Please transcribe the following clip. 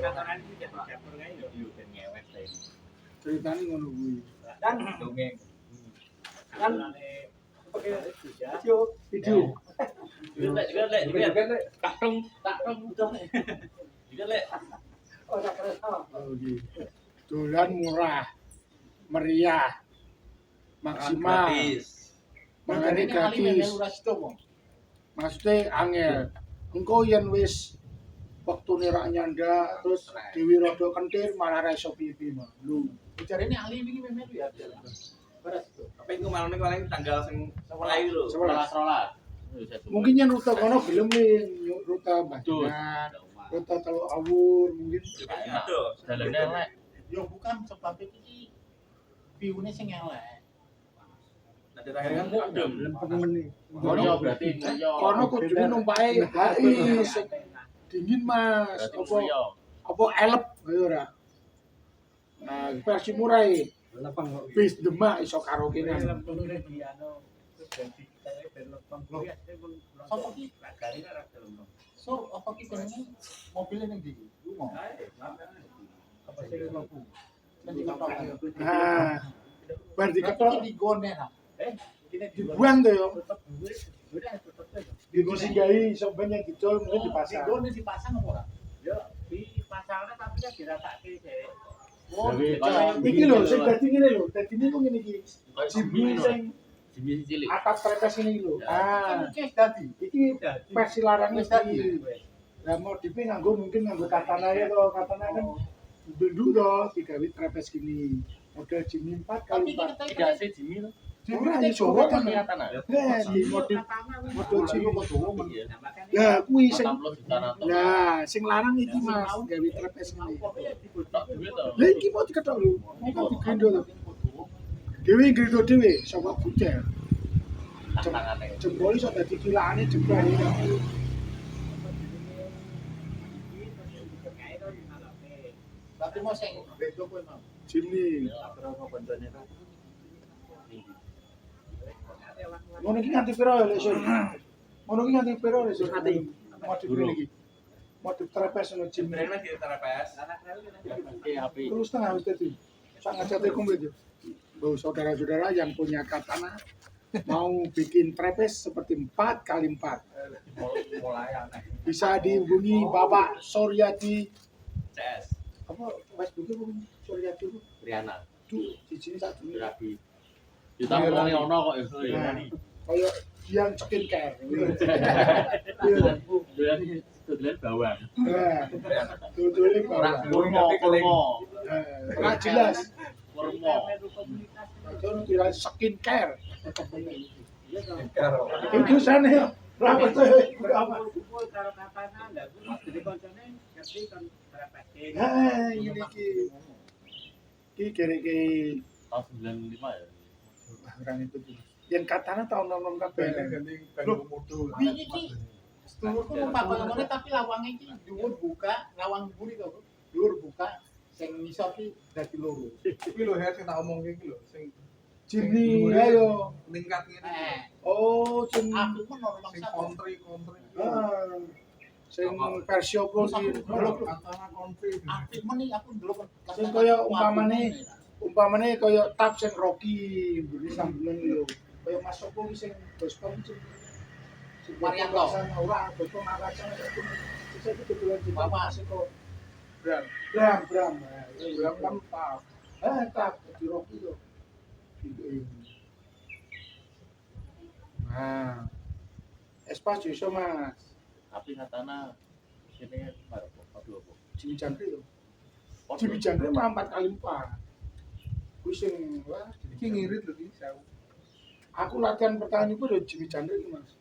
kantoran iki dapur kae yo ben ngewek ta iki. Ceritane ngono kuwi. Dan dongeng. Kan Video. Juga lek. Tak tong udah lek. Juga lek. Ora kereta. Oh gitu. Dolan murah, meriah, maksimal. Mangane gratis. Maksudnya angel. Engko yen wis wektune rak nyanda terus Dewi rada kentir malah ra iso piye-piye mah. Lho, Jarene ahli wingi melu ya. Beres itu. Tapi engko malane paling tanggal sing 11 lho. 11. mungkin yang rute kono gelem rute Banjar, rute Teluk Awur mungkin. Aduh, Dalane elek. Yo bukan sebab iki view-ne sing elek. nanti terakhir kan adem. Kono berarti mulya. Kono kudune numpake HI sing dingin Mas. Apa elep ayo ora. Nah, versi murah iki. Bis Demak iso karo kene. So, apa ki jenenge mobilnya ning ndi? Lunga. Nah, bar diketok Di gone ha. dibuang tuh yo. Digo singgahi iso ben yang didol mungkin Di dipasang. gone dipasang apa ora? Yo, di pasarnya tapi kan dirasake sih. Oh, Iki lho sing dadi ngene lho, dadi niku ngene iki. Jimmy sing Jimmy cilik. atap trepes ini lho. Ah, Oke, dadi. iki versi larang Wis iki. dadi. Lah modife mungkin nganggo katana ya to, katana kan duduk to digawe trepes gini. Model Jimmy 4 kali 4. Tidak sih Jimmy lho. Ora ya Jawa kan kelihatan ah. di model Jimmy. Iya. Lah kuwi sing 60 juta ratus. lah sing larang iki Mas, gawe trepes ngene. Tak duit to. Lah iki mau diketok lho, mau digendo lho. Dewi gendo dhewe saka butel. Tangane. Jempol iso dadi kilane jempol. Tapi mau sing bedo kowe mau. Jimmy. Berapa bandane ta? Ngono iki nganti piro ya, Lesun? Ngono iki nganti piro, Lesun? Modif iki. Modif trepes ngono Jimmy. Sebenarnya di terapes. Api. Terus setengah wis dadi. Sangat jatuh komplit ya. Bau saudara-saudara yang punya katana mau bikin trepes seperti 4x4. Mulai aneh. Bisa dihubungi Bapak Soryadi. CS. Apa Facebooknya pun Soryadi itu? Riana. Duh, di sini satu. Rabi. Kita ngomongin ono kok iso ya. Nah, kayak Dian skincare. Dodolan bawang. Nah, dodolin Ora bawah. kurma. Ora jelas. Kurma. Itu kira skincare. Itu sana ya. Berapa tuh? Berapa? Nah, ini ki kira-kira Tahun 95 ya. orang itu tuh. Yang katana tahun 66 kabeh. Wingi iki sedulurku numpak koyo ngene tapi lawange iki dhuwur buka, lawang mburi to. Dhuwur buka sing ngisor ki dadi loro. Iki lho ya sing tak omongke iki lho sing Jimny ayo. ningkat ngene. Oh, sing Aku pun ora Sing maksa. country. ah, sing versi opo sih? Antara country. Aktif meni aku ndelok. Sing kaya umpamane kaya tap sing Rocky, mburi sambulan lho. Kaya Mas Sopo ki sing gospel sing Marianto. Ora, gospel Makassar itu. Bisa kebetulan di Bapak. sing kok Bram. Bram. Bram kan tap. Tap di Rocky to. Nah, espace iso Mas. Tapi katana sini baru padha apa? Jimmy Jangkrik lho. Jimmy Jangkrik mah 4x4. Kuwi sing wah Iki ngirit lho iki sewu. aku latihan pertahanan itu udah Jimmy Jangkrik Mas.